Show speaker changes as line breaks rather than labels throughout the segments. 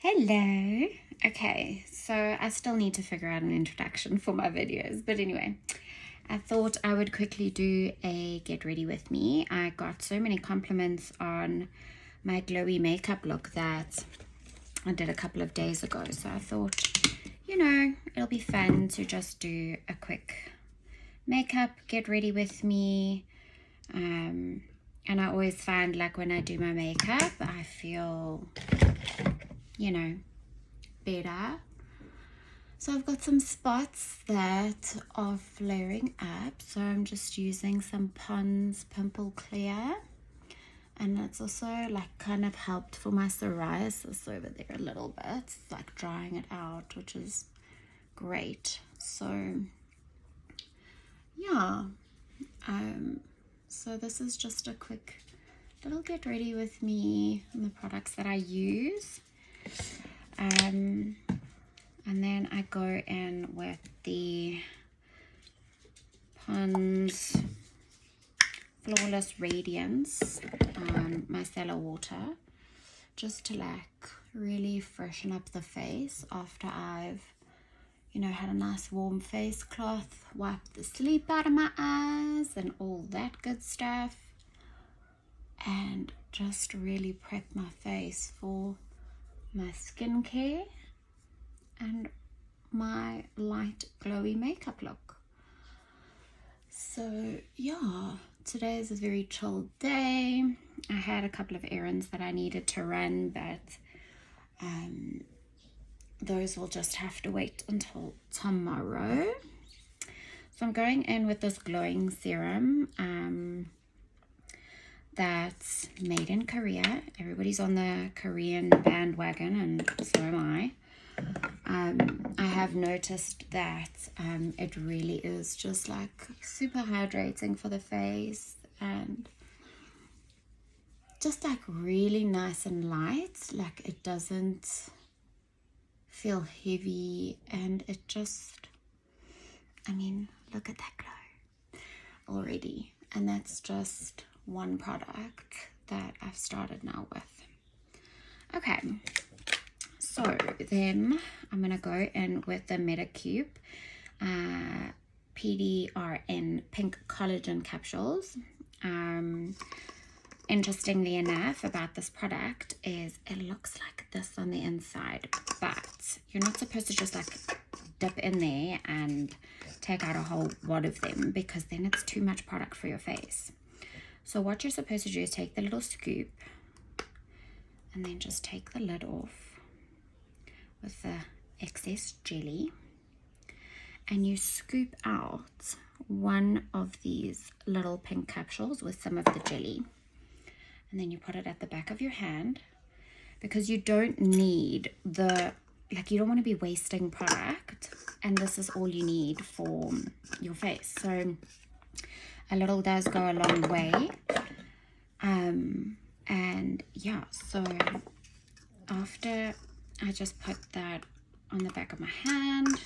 Hello. Okay, so I still need to figure out an introduction for my videos, but anyway, I thought I would quickly do a get ready with me. I got so many compliments on my glowy makeup look that I did a couple of days ago, so I thought, it'll be fun to just do a quick makeup get ready with me. And I always find, like, when I do my makeup, I feel better. So I've got some spots that are flaring up, so I'm just using some Pond's Pimple Clear, and it's also like kind of helped for my psoriasis over there a little bit. It's like drying it out, which is great. So yeah, so this is just a quick little get ready with me and the products that I use. And then I go in with the Pond's Flawless Radiance micellar water, just to like really freshen up the face after I've had a nice warm face cloth, wiped the sleep out of my eyes and all that good stuff, and just really prep my face for my skincare and my light glowy makeup look. So yeah, today is a very chill day. I had a couple of errands that I needed to run, but those will just have to wait until tomorrow. So I'm going in with this glowing serum that's made in Korea. Everybody's on the Korean bandwagon, and so am I. I have noticed that it really is just like super hydrating for the face, and just like really nice and light. Like, it doesn't feel heavy, and it just, look at that glow already. And that's just one product that I've started now with. Okay, so then I'm gonna go in with the MakeUp PDRN pink collagen capsules. Interestingly enough about this product is it looks like this on the inside, but you're not supposed to just like dip in there and take out a whole wad of them, because then it's too much product for your face. So what you're supposed to do is take the little scoop and then just take the lid off with the excess jelly, and you scoop out one of these little pink capsules with some of the jelly, and then you put it at the back of your hand, because you don't need you don't want to be wasting product, and this is all you need for your face. So a little does go a long way. And yeah, so after I just put that on the back of my hand,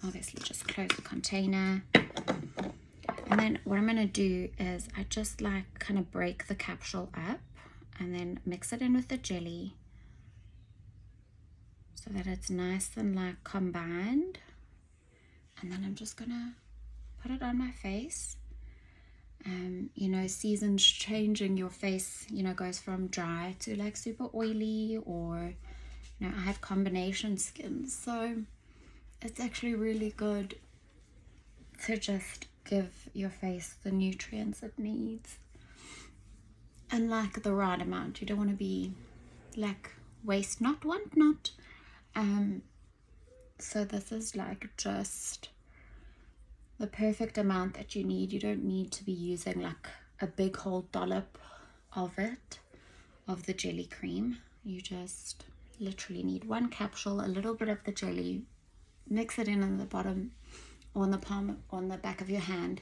obviously just close the container, and then what I'm going to do is I just like kind of break the capsule up and then mix it in with the jelly so that it's nice and like combined, and then I'm just gonna put it on my face. Seasons changing, your face goes from dry to like super oily, or I have combination skin, so it's actually really good to just give your face the nutrients it needs, and like the right amount. You don't want to be like waste not, want not. So this is like just the perfect amount that you need. You don't need to be using like a big whole dollop of the jelly cream. You just literally need one capsule, a little bit of the jelly, mix it in on the bottom, or on the palm, on the back of your hand,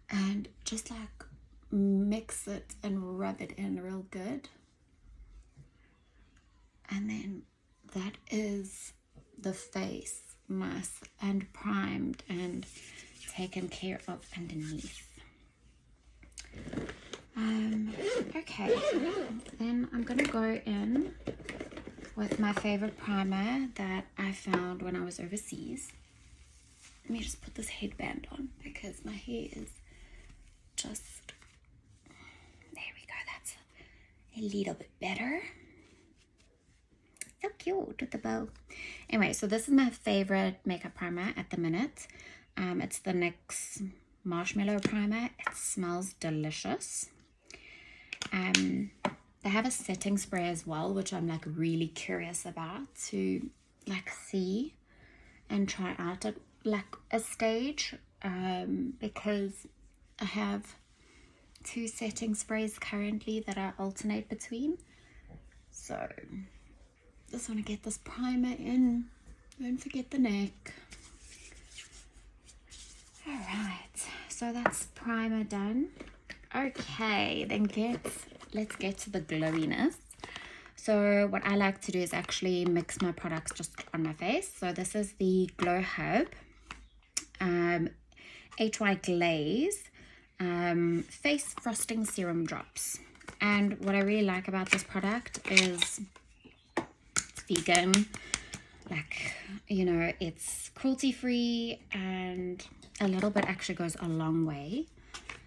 and just like mix it and rub it in real good. And then that is the face nice and primed and taken care of underneath. Okay, then I'm gonna go in with my favorite primer that I found when I was overseas. Let me just put this headband on because my hair is just, there we go, that's a little bit better. So cute with the bow. Anyway, so this is my favorite makeup primer at the minute. It's the NYX Marshmallow Primer. It smells delicious. They have a setting spray as well, which I'm like really curious about to like see and try out at like a stage, because I have 2 setting sprays currently that I alternate between. So just want to get this primer in. Don't forget the neck. All right, so that's primer done. Okay, then let's get to the glowiness. So what I like to do is actually mix my products just on my face. So this is the Glow Hub HY Glaze Face Frosting Serum Drops. And what I really like about this product is it's vegan, like, you know, it's cruelty free, and a little bit actually goes a long way.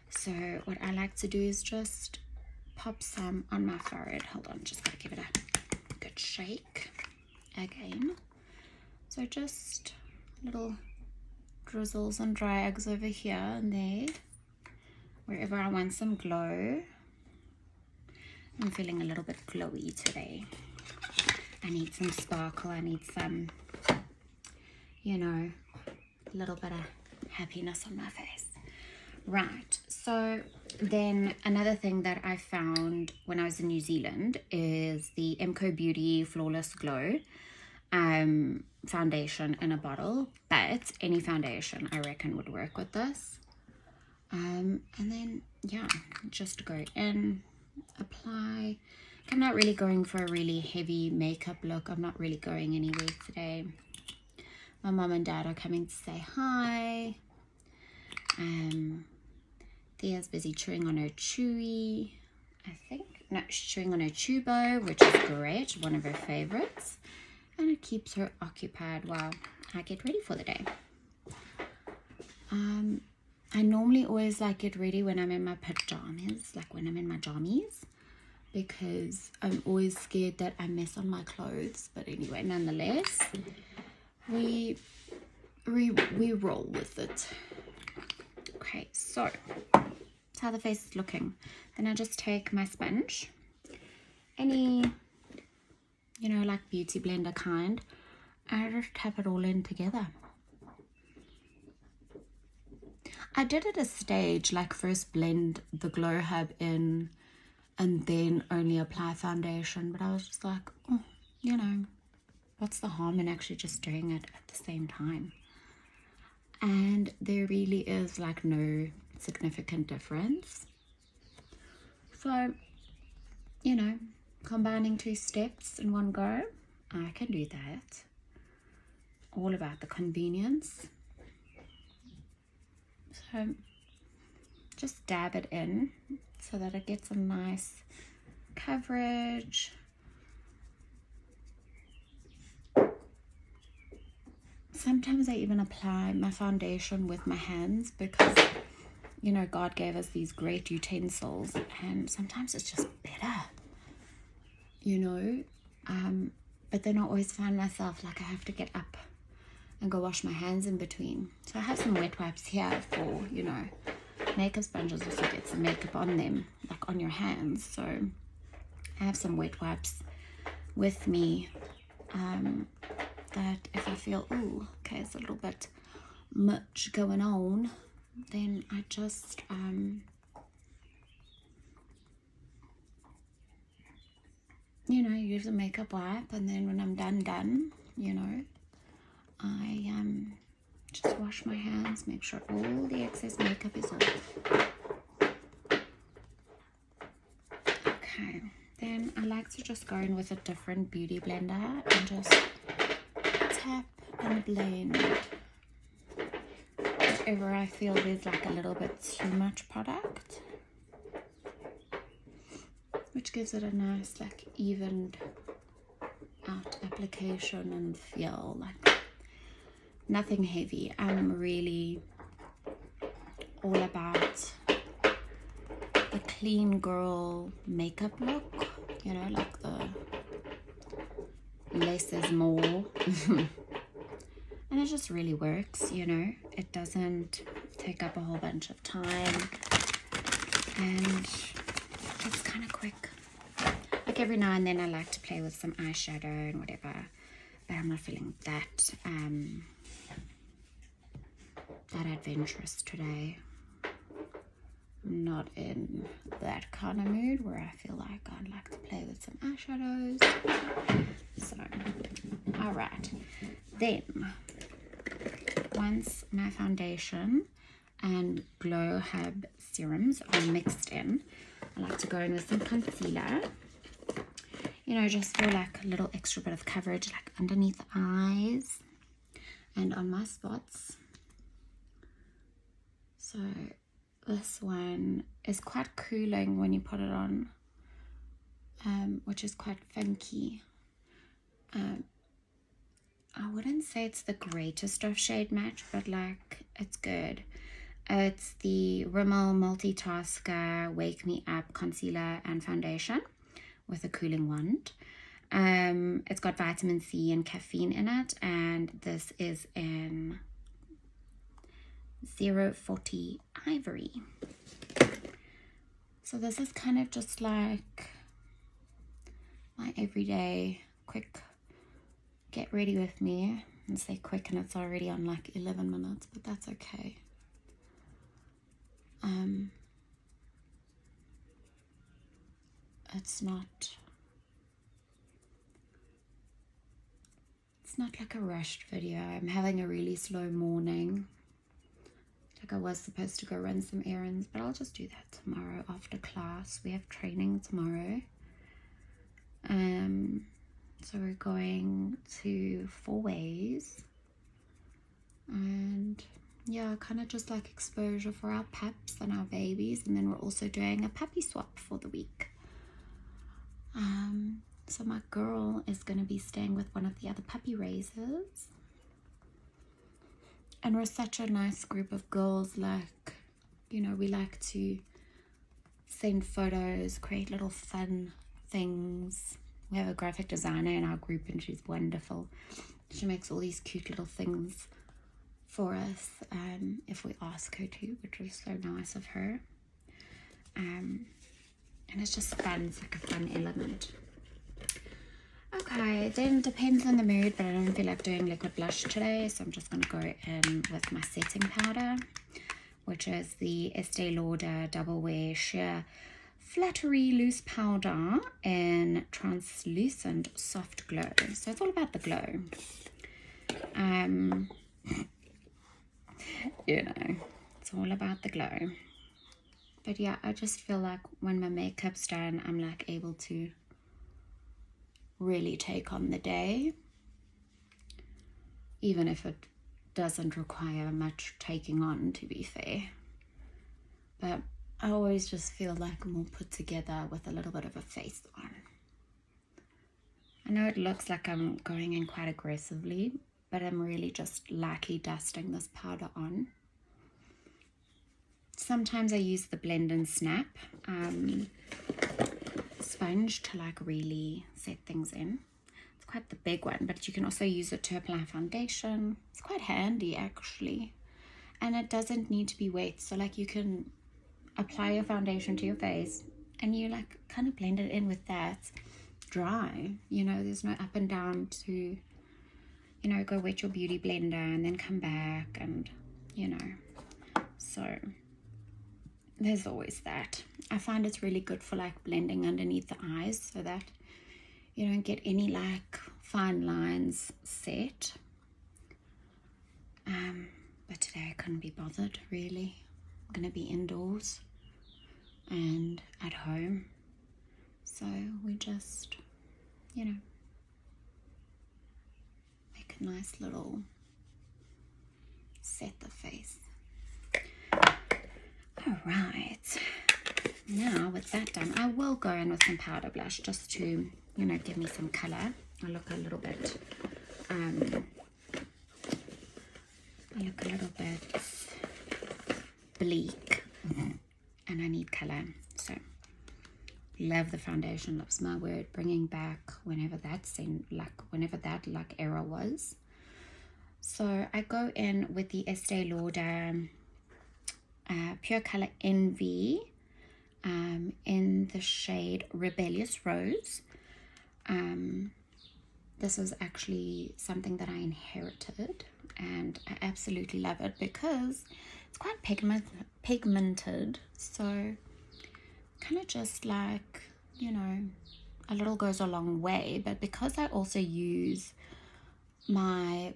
So what I like to do is just pop some on my forehead. Hold on, just gotta give it a good shake again. So just little drizzles and drags over here and there, wherever I want some glow. I'm feeling a little bit glowy today. I need some sparkle, I need some, you know, a little bit of happiness on my face. Right, so then another thing that I found when I was in New Zealand is the MCO Beauty Flawless Glow foundation in a bottle, but any foundation I reckon would work with this. And then, yeah, just go in, apply. I'm not really going for a really heavy makeup look. I'm not really going anywhere today. My mom and dad are coming to say hi. Thea's busy chewing on her chewy, I think. No, she's chewing on her Chubo, which is great, one of her favorites. And it keeps her occupied while I get ready for the day. I normally always like get ready when I'm in my pajamas, like when I'm in my jammies, because I'm always scared that I mess on my clothes. But anyway, nonetheless, we roll with it. Okay, so that's how the face is looking. Then I just take my sponge, any, you know, like beauty blender kind, and I just tap it all in together. I did at a stage, like first blend the Glow Hub in and then only apply foundation, but I was just like, oh, you know, what's the harm in actually just doing it at the same time? And there really is like no significant difference. So, you know, combining 2 steps in one go, I can do that. All about the convenience. So just dab it in so that it gets a nice coverage. Sometimes I even apply my foundation with my hands because, you know, God gave us these great utensils and sometimes it's just better, you know. But then I always find myself like I have to get up and go wash my hands in between. So I have some wet wipes here for, you know, makeup sponges also get some makeup on them, like on your hands. So I have some wet wipes with me, that if I feel, ooh, okay, it's a little bit much going on, then I just you know, use a makeup wipe, and then when I'm done, you know, I just wash my hands, make sure all the excess makeup is off. Okay, then I like to just go in with a different beauty blender and just tap and blend wherever I feel there's like a little bit too much product, which gives it a nice like evened out application and feel. Like nothing heavy. I'm really all about the clean girl makeup look, you know, like the less is more. And it just really works, you know. It doesn't take up a whole bunch of time, and it's kind of quick. Like every now and then I like to play with some eyeshadow and whatever, but I'm not feeling that adventurous today. I'm not in that kind of mood where I feel like I'd like to play with some eyeshadows. So, all right. Then, once my foundation and Glow Hub serums are mixed in, I like to go in with some concealer. You know, just for like a little extra bit of coverage, like underneath the eyes and on my spots. So this one is quite cooling when you put it on, which is quite funky. I wouldn't say it's the greatest of shade match, but like it's good. It's the Rimmel Multitasker Wake Me Up Concealer and Foundation with a cooling wand. It's got vitamin C and caffeine in it, and this is in 040 Ivory. So this is kind of just like my everyday quick get ready with me. And say quick and it's already on like 11 minutes, but that's okay. It's not like a rushed video. I'm having a really slow morning. Like I was supposed to go run some errands, but I'll just do that tomorrow after class. We have training tomorrow. So we're going to 4 Ways. And yeah, kind of just like exposure for our pups and our babies. And then we're also doing a puppy swap for the week. So my girl is going to be staying with one of the other puppy raisers. And we're such a nice group of girls, like, you know, we like to send photos, create little fun things. We have a graphic designer in our group and she's wonderful. She makes all these cute little things for us if we ask her to, which is so nice of her. And it's just fun, it's like a fun element. Okay, then depends on the mood, but I don't feel like doing liquid blush today, so I'm just going to go in with my setting powder, which is the Estee Lauder Double Wear Sheer Flattery Loose Powder in Translucent Soft Glow. So it's all about the glow. You know, it's all about the glow. But yeah, I just feel like when my makeup's done, I'm like able to really take on the day, even if it doesn't require much taking on, to be fair. But I always just feel like more put together with a little bit of a face on. I know it looks like I'm going in quite aggressively, but I'm really just lightly dusting this powder on. Sometimes I use the Blend and Snap sponge to like really set things in. It's quite the big one, but you can also use it to apply foundation. It's quite handy actually, and it doesn't need to be wet, so like you can apply your foundation to your face and you like kind of blend it in with that dry, you know. There's no up and down to, you know, go wet your beauty blender and then come back, and you know, so there's always that. I find it's really good for like blending underneath the eyes so that you don't get any like fine lines set. But today I couldn't be bothered really. I'm gonna be indoors and at home, so we just, you know, make a nice little set the face. All right, now with that done, I will go in with some powder blush just to, you know, give me some color I look a little bit bleak, and I need color. So love the foundation lips, my word, bringing back whenever that era was. So I go in with the Estee Lauder Pure Color Envy in the shade Rebellious Rose. This was actually something that I inherited, and I absolutely love it because it's quite pigmented, so kind of just like, you know, a little goes a long way. But because I also use my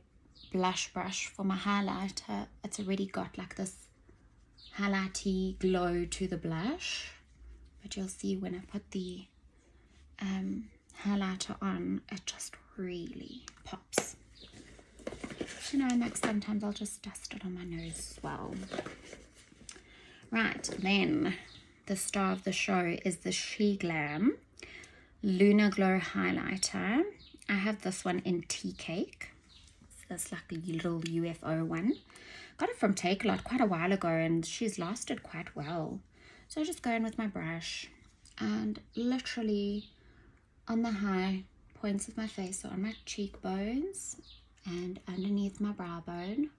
blush brush for my highlighter, it's already got like this highlighty glow to the blush. But you'll see when I put the highlighter on, it just really pops. You know, and like sometimes I'll just dust it on my nose as well. Right, then the star of the show is the She Glam Lunar Glow Highlighter. I have this one in Tea Cake. It's this like little UFO one. Got it from Takealot quite a while ago, and she's lasted quite well. So I just go in with my brush and literally on the high points of my face, so on my cheekbones and underneath my brow bone,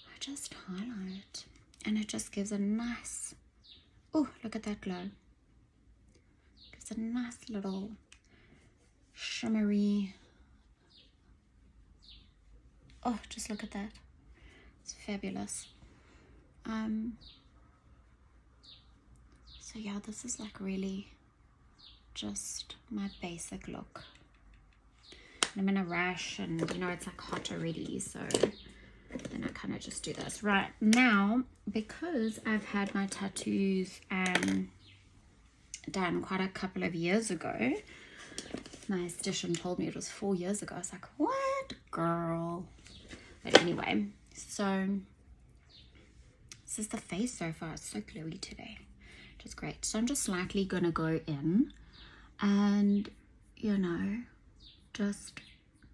I just highlight, and it just gives a nice, oh, look at that glow. Gives a nice little shimmery, oh, just look at that. It's fabulous. So yeah, this is like really just my basic look. And I'm in a rush, and you know, it's like hot already, so then I kind of just do this. Right now, because I've had my tattoos done quite a couple of years ago, my esthetician told me it was 4 years ago. I was like, what, girl? But anyway, so this is the face so far. It's so glowy today, which is great. So I'm just slightly gonna go in and, you know, just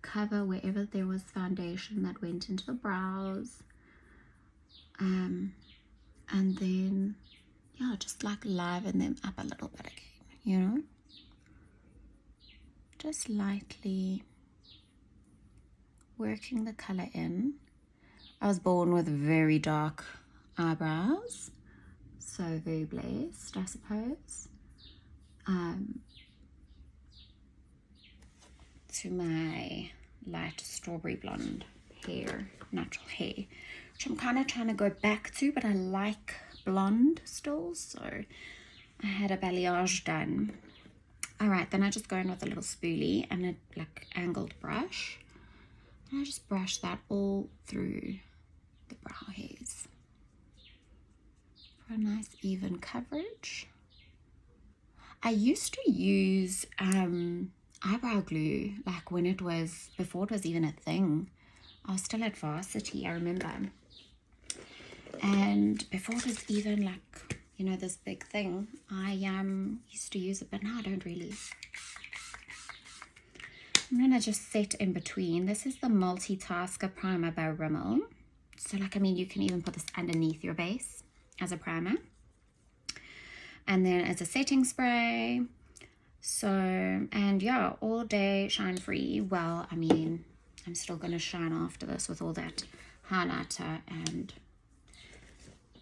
cover wherever there was foundation that went into the brows, and then yeah, just like liven them up a little bit again, you know, just lightly working the color in. I was born with very dark eyebrows, so very blessed, I suppose. To my light strawberry blonde hair, natural hair, which I'm kind of trying to go back to, but I like blonde still, so I had a balayage done. All right, then I just go in with a little spoolie and a like angled brush, and I just brush that all through the brow hairs for a nice even coverage. I used to use eyebrow glue, like when it was, before it was even a thing. I was still at varsity, I remember. And before it was even like, you know, this big thing, I used to use it, but now I don't really. I'm gonna just set in between. This is the Multitasker Primer by Rimmel. So like, I mean, you can even put this underneath your base as a primer. And then as a setting spray. So, and yeah, all day shine free. Well, I mean, I'm still going to shine after this with all that highlighter and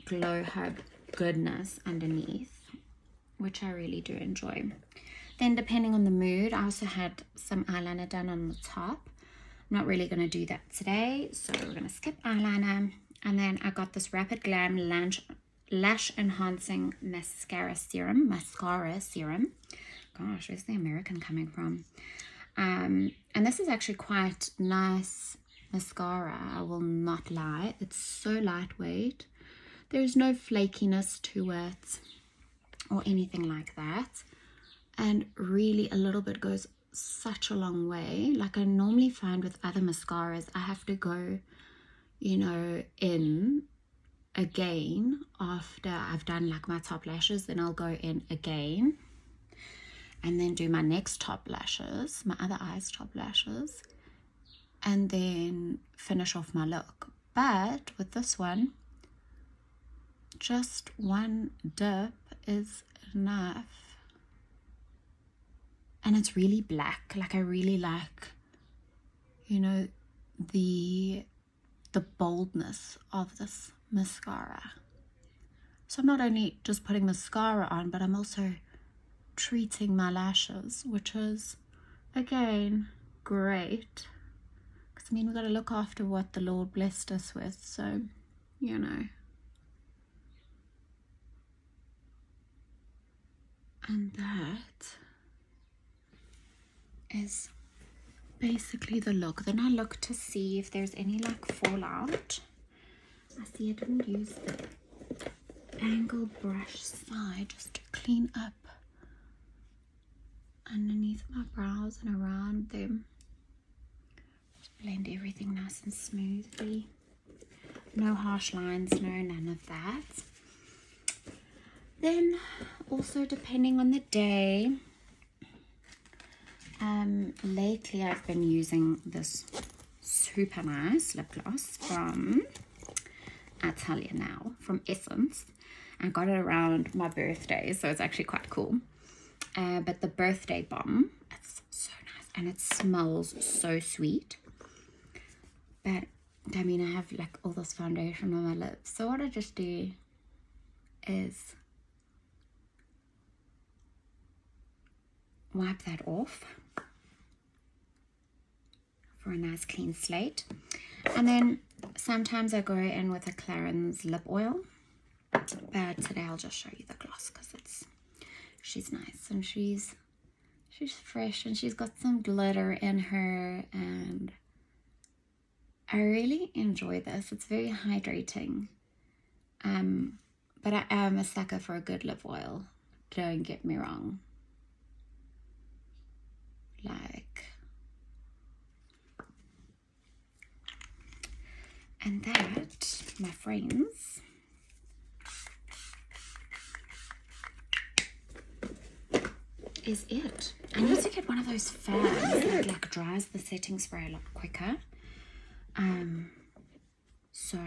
glow hub goodness underneath, which I really do enjoy. Then depending on the mood, I also had some eyeliner done on the top. I'm not really going to do that today, so we're going to skip eyeliner. And then I got this Rapid Glam Lash Enhancing Mascara Serum. Gosh, where's the American coming from? And this is actually quite nice mascara, I will not lie. It's so lightweight. There's no flakiness to it or anything like that. And really a little bit goes such a long way. Like I normally find with other mascaras, I have to go, you know, in again after I've done like my top lashes, then I'll go in again. and then do my next top lashes, my other eye's top lashes, and then finish off my look. But with this one, just one dip is enough. And it's really black. Like, I really like, you know, the boldness of this mascara. So I'm not only just putting mascara on, but I'm also treating my lashes, which is, again, great. Because, I mean, we've got to look after what the Lord blessed us with. So, you know. And that is basically the look. Then I look to see if there's any like fallout. I see I didn't use the angle brush side just to clean up underneath my brows and around them. Just blend everything nice and smoothly. No harsh lines, no, none of that. Then also, depending on the day, lately I've been using this super nice lip gloss from, I tell you now, from Essence. I got it around my birthday, so it's actually quite cool. But the birthday bomb, it's so nice, and it smells so sweet. But I mean, I have like all this foundation on my lips, so what I just do is wipe that off for a nice clean slate. And then sometimes I go in with a Clarins lip oil, but today I'll just show you the gloss because she's nice and she's fresh and she's got some glitter in her, and I really enjoy this. It's very hydrating. But I am a sucker for a good lip oil, don't get me wrong. Like, and that, my friends, is it. I need to get one of those fans that like dries the setting spray a lot quicker. So,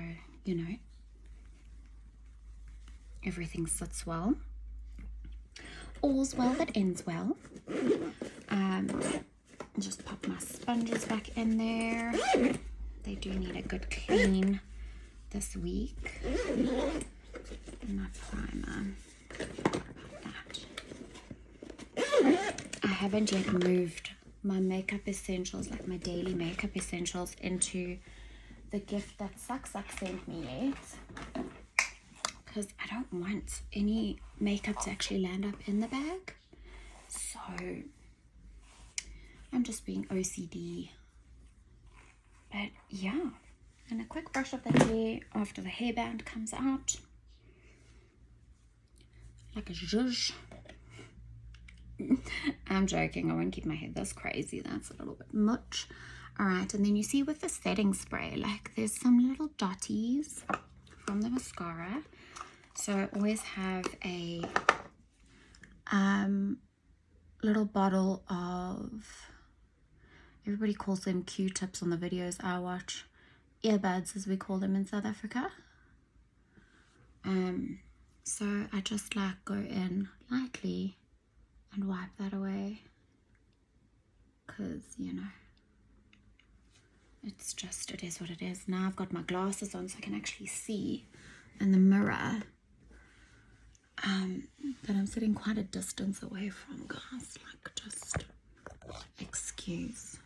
you know, everything sits well. All's well that ends well. Just pop my sponges back in there. They do need a good clean this week. And my primer. I haven't yet moved my makeup essentials, like my daily makeup essentials, into the gift that Suck sent me yet. Because I don't want any makeup to actually land up in the bag. So I'm just being OCD. But yeah, and a quick brush of the hair after the hairband comes out. Like a zhuzh. I'm joking, I won't keep my hair this crazy. That's a little bit much. Alright, and then you see with the setting spray, like there's some little dotties from the mascara. So I always have a little bottle of, everybody calls them Q-tips on the videos I watch, earbuds as we call them in South Africa. So I just like go in lightly and wipe that away, because, you know, it's just, it is what it is. Now I've got my glasses on so I can actually see in the mirror that I'm sitting quite a distance away from, guys. Like, just excuse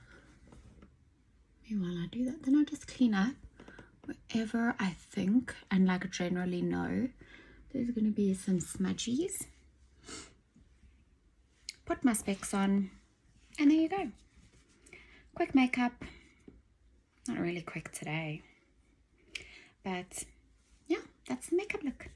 me while I do that. Then I just clean up wherever I think and like generally know there's going to be some smudgies. Put my specs on, and there you go. Quick makeup. Not really quick today, but yeah, that's the makeup look.